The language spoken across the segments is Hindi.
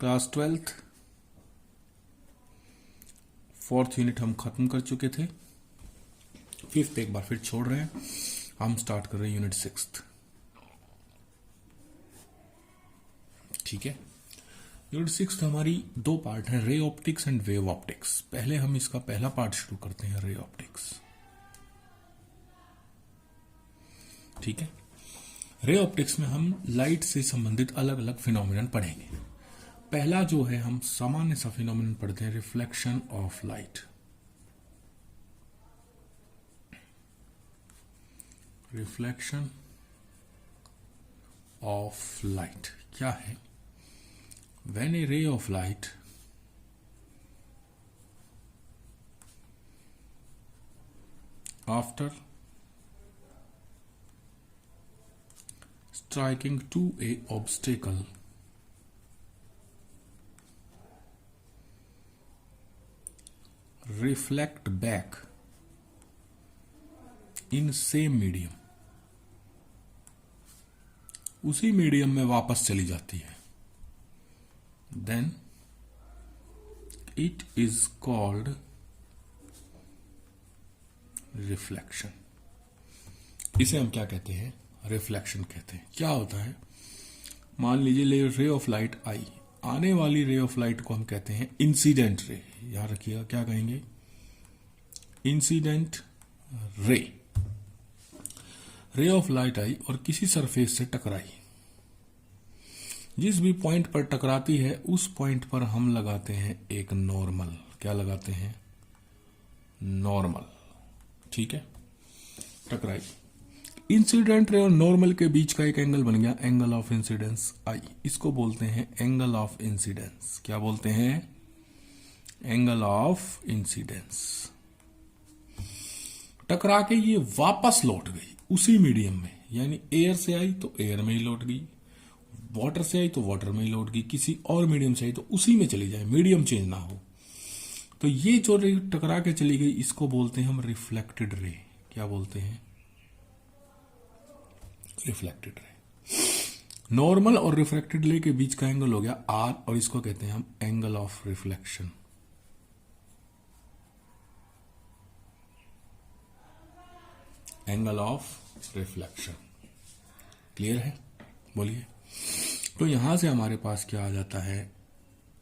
क्लास 12th 4th यूनिट हम खत्म कर चुके थे। 5th एक बार फिर छोड़ रहे हैं, हम स्टार्ट कर रहे हैं यूनिट 6th। ठीक है, यूनिट 6th हमारी दो पार्ट हैं, ray optics and wave optics. पहले हम इसका पहला पार्ट शुरू करते हैं, रे ऑप्टिक्स। ठीक है, रे ऑप्टिक्स में हम लाइट से संबंधित अलग अलग फिनोमिनन पढ़ेंगे। पहला जो है हम सामान्य सा फिनोमिनन पढ़ते हैं, reflection of light. Reflection of light क्या है? व्हेन ए रे of light after striking to a obstacle reflect back in same medium, उसी मीडियम में वापस चली जाती है, then it is called reflection। इसे हम क्या कहते हैं? रिफ्लेक्शन कहते हैं। क्या होता है? मान लीजिए रे ऑफ लाइट आई, आने वाली रे ऑफ लाइट को हम कहते हैं इंसिडेंट रे। याद रखिएगा, क्या कहेंगे? Incident ray. रे ऑफ लाइट आई और किसी सरफेस से टकराई, जिस भी पॉइंट पर टकराती है उस पॉइंट पर हम लगाते हैं एक नॉर्मल। क्या लगाते हैं? नॉर्मल। ठीक है, टकराई, इंसिडेंट रे और नॉर्मल के बीच का एक एंगल बन गया, एंगल ऑफ इंसिडेंस आई। इसको बोलते हैं एंगल ऑफ इंसिडेंस। क्या बोलते हैं? Angle of incidence. टकरा के ये वापस लौट गई उसी मीडियम में, यानी एयर से आई तो एयर में ही लौट गई, वाटर से आई तो वाटर में ही लौट गई, किसी और मीडियम से आई तो उसी में चली जाए, मीडियम चेंज ना हो। तो ये जो रे टकरा के चली गई, इसको बोलते हैं हम रिफ्लेक्टेड रे। क्या बोलते हैं? Reflected ray. नॉर्मल और रिफ्लेक्टेड रे के बीच का एंगल हो गया आर, और इसको कहते हैं हम angle of reflection. Angle of reflection. Clear है? बोलिए। तो यहां से हमारे पास क्या आ जाता है?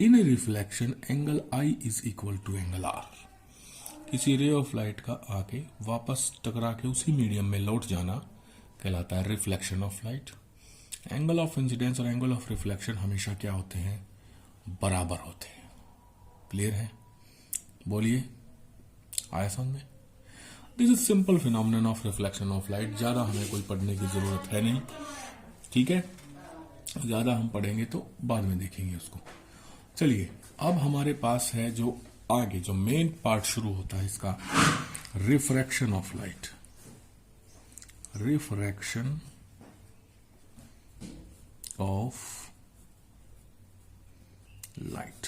In reflection angle I is equal to angle R. किसी रे ऑफ लाइट का आके वापस टकरा के उसी मीडियम में लौट जाना कहलाता है reflection of light. Angle of incidence और एंगल ऑफ रिफ्लेक्शन हमेशा क्या होते हैं? बराबर होते हैं। क्लियर है? बोलिए, आया समझ में? This is simple phenomenon of reflection of light. ज्यादा हमें कोई पढ़ने की जरूरत है नहीं। ठीक है, ज्यादा हम पढ़ेंगे तो बाद में देखेंगे उसको। चलिए, अब हमारे पास है जो आगे जो मेन पार्ट शुरू होता है इसका, refraction of light. Refraction of light.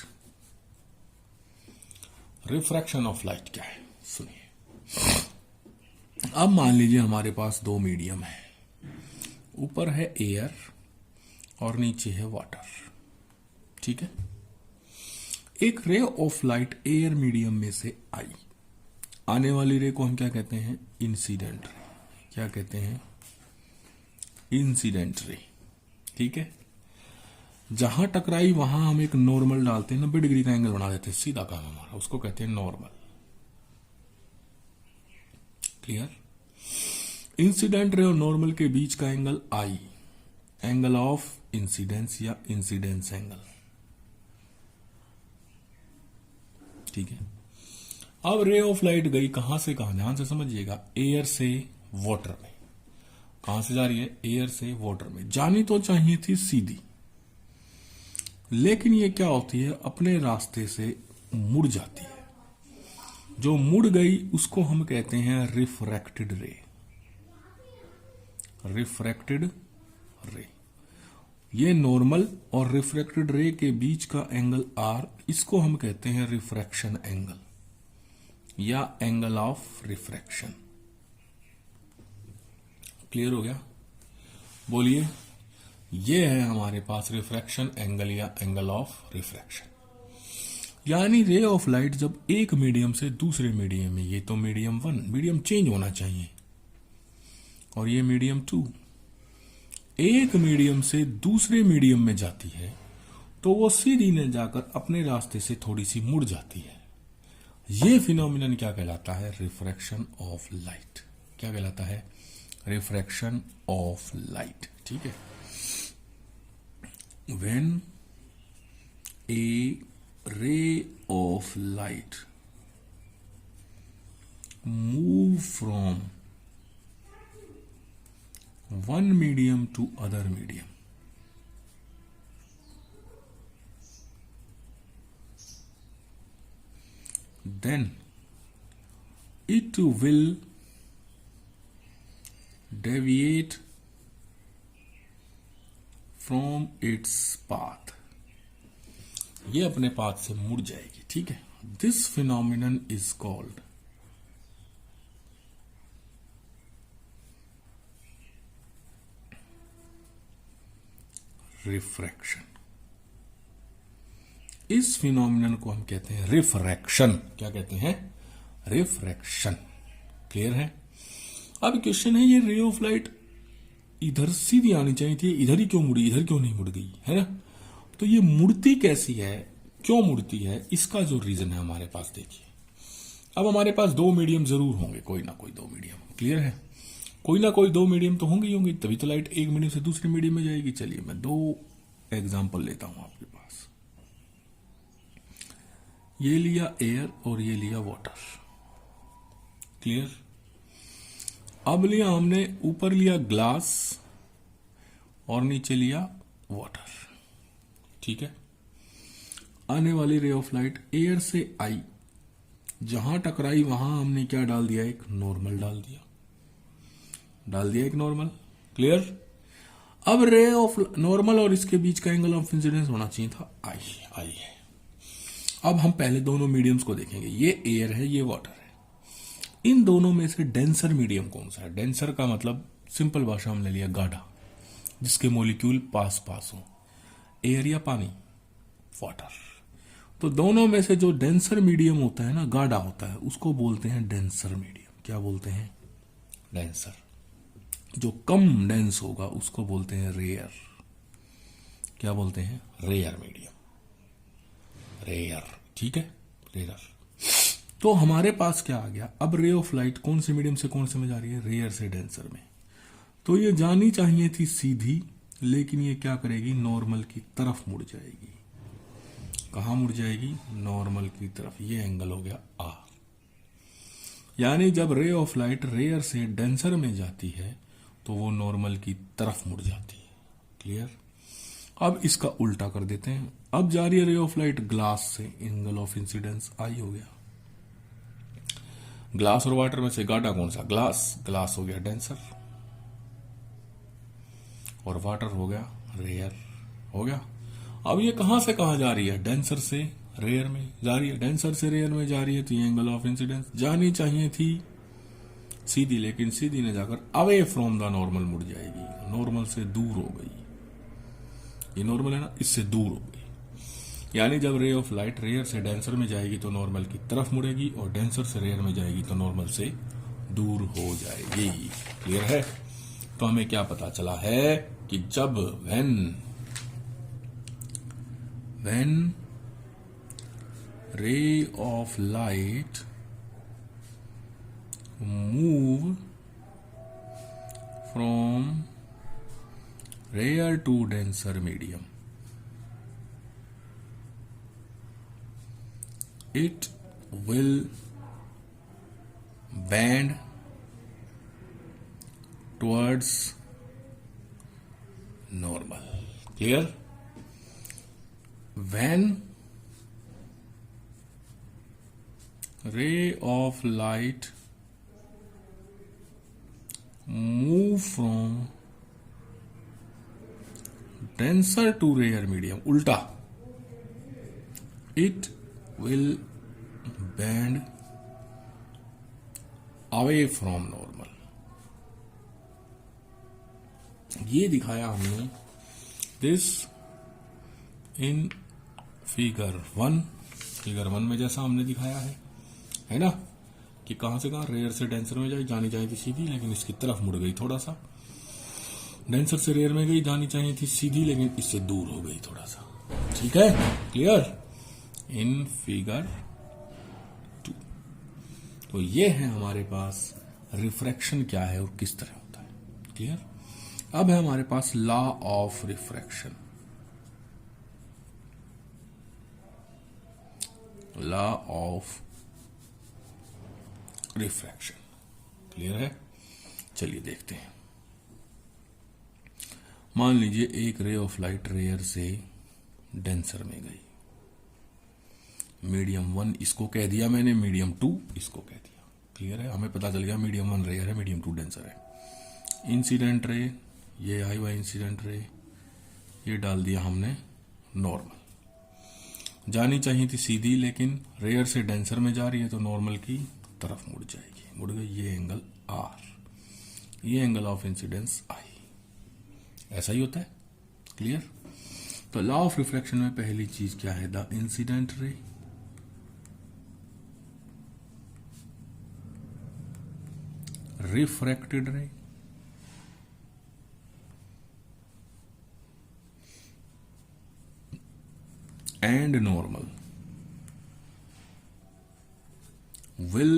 Refraction of light क्या है? सुनिए। अब मान लीजिए हमारे पास दो मीडियम है, ऊपर है एयर और नीचे है वाटर। ठीक है, एक ray of light air medium में से आई, आने वाली रे को हम क्या कहते हैं? Incident ray. क्या कहते हैं? Incident ray. ठीक है, जहां टकराई वहां हम एक नॉर्मल डालते हैं, 90 डिग्री का एंगल बना देते हैं, सीधा काम हमारा, उसको कहते हैं नॉर्मल। क्लियर? इंसिडेंट रे और नॉर्मल के बीच का angle I, angle of incidence या इंसिडेंस एंगल। ठीक है, अब रे ऑफ लाइट गई कहां से कहां? ध्यान से समझिएगा, एयर से वाटर में। कहां से जा रही है? एयर से वाटर में। जानी तो चाहिए थी सीधी, लेकिन ये क्या होती है? अपने रास्ते से मुड़ जाती है। जो मुड़ गई उसको हम कहते हैं रिफ्रैक्टेड रे। रिफ्रैक्टेड रे। ये नॉर्मल और रिफ्रैक्टेड रे के बीच का एंगल आर, इसको हम कहते हैं रिफ्रैक्शन एंगल या एंगल ऑफ। क्लियर हो गया? बोलिए, ये है हमारे पास रिफ्रैक्शन एंगल या एंगल ऑफ रिफ्रैक्शन। यानी रे ऑफ लाइट जब एक मीडियम से दूसरे मीडियम में, ये तो मीडियम 1, मीडियम चेंज होना चाहिए, और ये मीडियम 2, एक मीडियम से दूसरे मीडियम में जाती है तो वो सीधी ने जाकर अपने रास्ते से थोड़ी सी मुड़ जाती है। ये फिनोमिनन क्या कहलाता है? Refraction of light. क्या कहलाता है? Refraction of light. ठीक है। व्हेन ए रे of light move from one medium to other medium, then it will deviate from its path। ये अपने पाथ से मुड़ जाएगी। ठीक है। This phenomenon is called refraction. इस फिनोमिनन को हम कहते हैं रिफ्रैक्शन। क्या कहते हैं? रिफ्रैक्शन। क्लियर है? अब क्वेश्चन है, ये रे ऑफ लाइट इधर सीधी आनी चाहिए थी, इधर ही क्यों मुड़ी, इधर क्यों नहीं मुड़ गई, है ना? तो ये मुड़ती कैसी है, क्यों मुड़ती है, इसका जो रीजन है हमारे पास देखिए। अब हमारे पास दो मीडियम जरूर होंगे, कोई ना कोई दो मीडियम। क्लियर है? कोई ना कोई दो मीडियम तो होंगे ही होंगे, तभी तो लाइट एक मीडियम से दूसरे मीडियम में जाएगी। चलिए मैं दो एग्जांपल लेता हूं आपके पास। ये लिया एयर और ये लिया वाटर। क्लियर? अब लिया हमने, ऊपर लिया ग्लास और नीचे लिया वाटर। ठीक है। आने वाली रे ऑफ लाइट एयर से आई, जहां टकराई वहां हमने क्या डाल दिया? एक नॉर्मल डाल दिया एक नॉर्मल। क्लियर? अब रे ऑफ नॉर्मल और इसके बीच का एंगल ऑफ इंसिडेंस होना चाहिए था आई है। अब हम पहले दोनों मीडियम्स को देखेंगे। ये एयर है, ये वाटर है। इन दोनों में से डेंसर मीडियम कौन सा है? डेंसर का मतलब सिंपल भाषा में ले लिया गाढ़ा, जिसके मॉलिक्यूल पास हो। एयर या पानी? वाटर। तो दोनों में से जो डेंसर मीडियम होता है ना, गाढ़ा होता है, उसको बोलते हैं डेंसर मीडियम। क्या बोलते हैं? डेंसर। जो कम डेंस होगा उसको बोलते हैं रेयर। क्या बोलते हैं? Rarer medium. रेयर। ठीक है। रेयर। तो हमारे पास क्या आ गया? अब रे ऑफ लाइट कौन से मीडियम से कौन से में जा रही है? रेयर से डेंसर में। तो ये जानी चाहिए थी सीधी, लेकिन ये क्या करेगी? नॉर्मल की तरफ मुड़ जाएगी। कहां मुड़ जाएगी? नॉर्मल की तरफ। ये एंगल हो गया आर। यानी जब रे ऑफ लाइट रेयर से डेंसर में जाती है तो वो नॉर्मल की तरफ मुड़ जाती है। क्लियर? अब इसका उल्टा कर देते हैं। अब जा रही है रे ऑफ लाइट ग्लास से, एंगल ऑफ इंसिडेंस आई हो गया। ग्लास और वाटर में से गाढ़ा कौन सा? ग्लास हो गया डेंसर और वाटर हो गया रेयर। हो गया। अब ये कहां से कहां जा रही है? डेंसर से रेयर में जा रही है। डेंसर से रेयर में जा रही है तो ये एंगल ऑफ इंसिडेंस जानी चाहिए थी सीधी, लेकिन सीधी ने जाकर अवे फ्रॉम द नॉर्मल मुड़ जाएगी। नॉर्मल से दूर हो गई। ये नॉर्मल है ना, इससे दूर हो गई। यानी जब रे ऑफ लाइट रेयर से डेंसर में जाएगी तो नॉर्मल की तरफ मुड़ेगी, और डेंसर से रेयर में जाएगी तो नॉर्मल से दूर हो जाएगी। क्लियर है? तो हमें क्या पता चला है कि जब when ray of light move from rare to denser medium, it will bend towards normal. Clear? When ray of light move from denser to rare medium, ulta, it will bend away from normal. ये दिखाया हमने दिस इन फिगर 1। फिगर 1 में जैसा हमने दिखाया है ना, कि कहां से कहां रेयर से डेंसर में जाए, जानी चाहिए थी सीधी लेकिन इसकी तरफ मुड़ गई थोड़ा सा, डेंसर से रेयर में गई, जानी चाहिए थी सीधी लेकिन इससे दूर हो गई थोड़ा सा। ठीक है, क्लियर। इन फिगर 2 तो ये है हमारे पास रिफ्रैक्शन क्या है और किस तरह होता है। क्लियर। अब है हमारे पास law of refraction. Law of refraction clear है। चलिए देखते हैं। मान लीजिए एक रे ऑफ लाइट रेयर से डेंसर में गई, मीडियम 1 इसको कह दिया मैंने, मीडियम 2 इसको कह दिया। क्लियर है, हमें पता चल गया मीडियम 1 रेयर है, मीडियम 2 डेंसर है। इंसिडेंट रे, ये आई हुआ इंसिडेंट रे, ये डाल दिया हमने नॉर्मल। जानी चाहिए थी सीधी लेकिन रेयर से डेंसर में जा रही है तो नॉर्मल की तरफ मुड़ जाएगी, मुड़ गई। ये एंगल आर, ये एंगल ऑफ इंसिडेंस आई। ऐसा ही होता है। क्लियर। तो लॉ ऑफ रिफ्रैक्शन में पहली चीज क्या है, द इंसिडेंट रे रिफ्रैक्टेड रे and normal will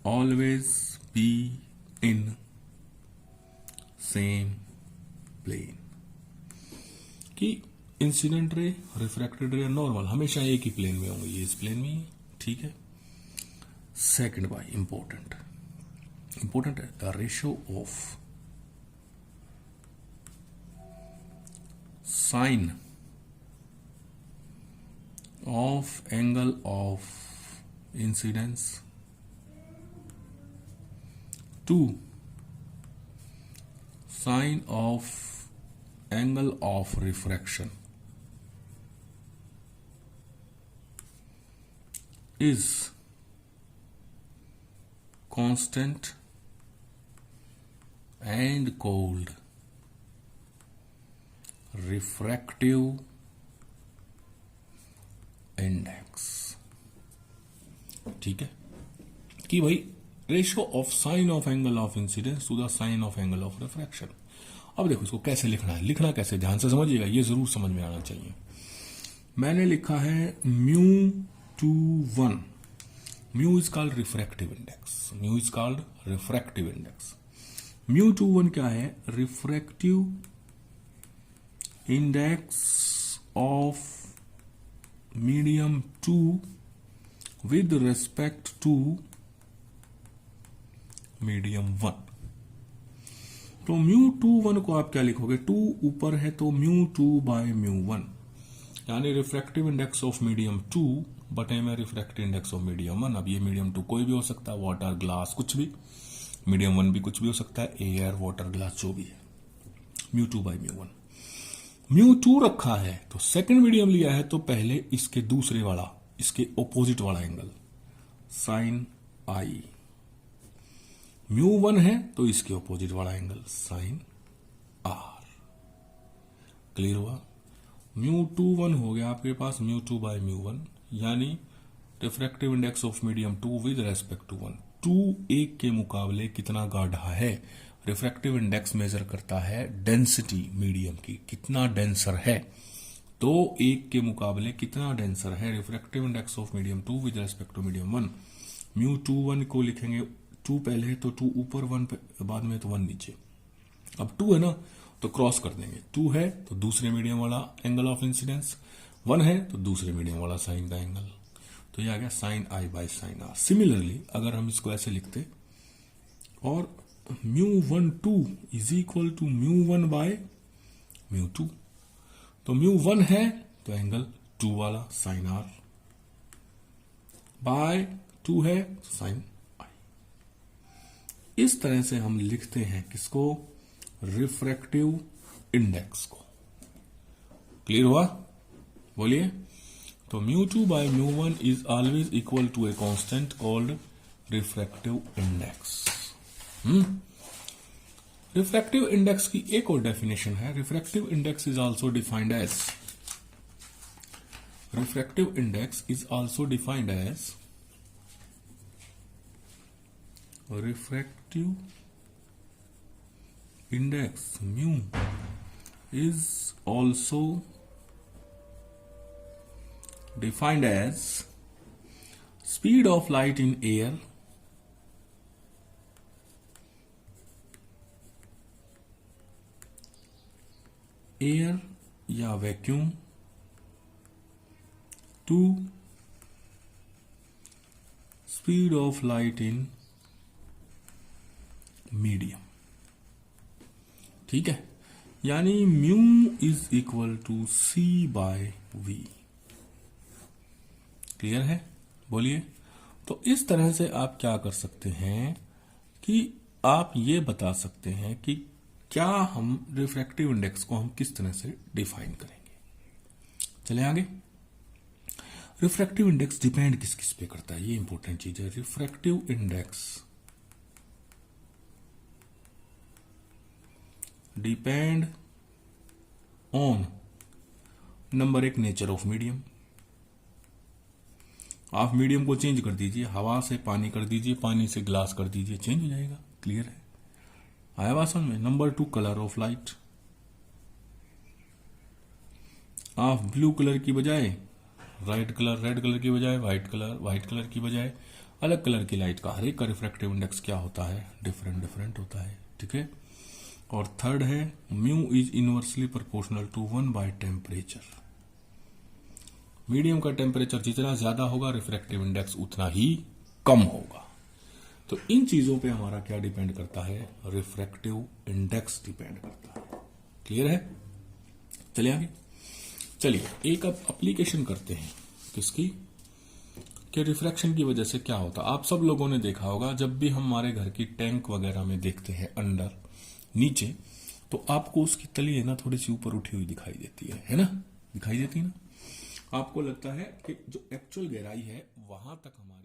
always be in same plane। कि इंसिडेंट रे, रिफ्रैक्टेड रे, नॉर्मल हमेशा एक ही प्लेन में होंगे, ये इस प्लेन में ही है। ठीक है। सेकंड बाय इंपॉर्टेंट है the ratio of sine of angle of incidence to sine of angle of refraction is constant and called refractive index. ठीक है, कि भाई ratio of sine of angle of incidence to the sine of angle of refraction. अब देखो इसको कैसे लिखना है, लिखना कैसे ध्यान से समझिएगा, ये जरूर समझ में आना चाहिए। मैंने लिखा है μ21, mu is called refractive index, mu is called refractive index. μ21 क्या है, refractive index of medium 2 with respect to medium 1। तो μ21 को आप क्या लिखोगे, 2 ऊपर है तो μ2 बाय μ1, यानी रिफ्रैक्टिव इंडेक्स ऑफ मीडियम 2 बटे में रिफ्रैक्टिव इंडेक्स ऑफ मीडियम 1। अब ये मीडियम 2 कोई भी हो सकता है, वाटर, ग्लास, कुछ भी। मीडियम 1 भी कुछ भी हो सकता है, एयर, वाटर, ग्लास, जो भी है। μ2 बाय μ1, μ2 रखा है तो सेकंड मीडियम लिया है तो पहले इसके दूसरे वाला, इसके ऑपोजिट वाला एंगल साइन आई। μ1 है तो इसके ऑपोजिट वाला एंगल साइन आर। क्लियर हुआ। μ21 हो गया आपके पास μ2 बाय μ1, यानी refractive index of medium 2 with respect to 1। 2 1 के मुकाबले कितना गाढ़ा है, रिफ्रैक्टिव इंडेक्स मेजर करता है डेंसिटी मीडियम की, कितना डेंसर है। तो 1 के मुकाबले कितना डेंसर है, refractive index of medium 2 with respect to medium 1। μ21 को लिखेंगे 2 पहले तो 2 ऊपर, 1 बाद में तो 1 नीचे। अब 2 है ना तो क्रॉस कर देंगे, 2 है तो दूसरे मीडियम वाला एंगल ऑफ इंसिडेंस, 1 है तो दूसरे मीडियम वाला साइन का एंगल, तो ये आ गया sine I by sine R. Similarly अगर हम इसको ऐसे लिखते और μ12 इज इक्वल टू μ1 बाय μ2, तो μ1 है तो एंगल 2 वाला साइन आर, बाय 2 है तो साइन आई। इस तरह से हम लिखते हैं किसको, रिफ्रैक्टिव इंडेक्स को। क्लियर हुआ, बोलिए। तो μ2 by μ1 is always equal to a constant called refractive index. Refractive index की एक और डेफिनेशन है, refractive index is also defined as, refractive index is also defined as refractive index mu is also defined as speed of light in air या vacuum to speed of light in medium। ठीक है, यानी mu is equal to C by V. Clear है? बोलिए। तो इस तरह से आप क्या कर सकते हैं कि आप ये बता सकते हैं कि क्या हम रिफ्रैक्टिव इंडेक्स को हम किस तरह से डिफाइन करेंगे। चले आगे। रिफ्रैक्टिव इंडेक्स डिपेंड किस किस पे करता है, ये इंपॉर्टेंट चीज है। Refractive index depend on number एक नेचर ऑफ मीडियम। आप मीडियम को चेंज कर दीजिए, हवा से पानी कर दीजिए, पानी से ग्लास कर दीजिए, चेंज हो जाएगा। क्लियर है? आया बात समझ में? Number two colour of light. आप ब्लू कलर की बजाय रेड कलर की बजाय व्हाइट कलर की बजाय अलग कलर की लाइट का, हर एक का रिफ्रैक्टिव इंडेक्स क्या होता है? डिफरेंट होता है। ठीक है। और थर्ड है mu is inversely proportional to 1 by temperature. Medium का टेम्परेचर जितना ज्यादा होगा रिफ्रैक्टिव इंडेक्स उतना ही कम होगा। तो इन चीजों पे हमारा क्या डिपेंड करता है? रिफ्रैक्टिव इंडेक्स डिपेंड करता है। क्लियर है? चलिए आगे। चलिए एक अब एप्लीकेशन करते हैं किसकी, कि रिफ्रैक्शन की वजह से क्या होता है। आप सब लोगों ने देखा होगा, जब भी हम हमारे घर की टैंक वगैरह में देखते हैं अंडर नीचे, तो आपको उसकी तली है ना थोड़ी सी ऊपर उठी हुई दिखाई देती है ना? दिखाई देती है ना? आपको लगता है कि जो एक्चुअल गहराई है वहां तक हमारी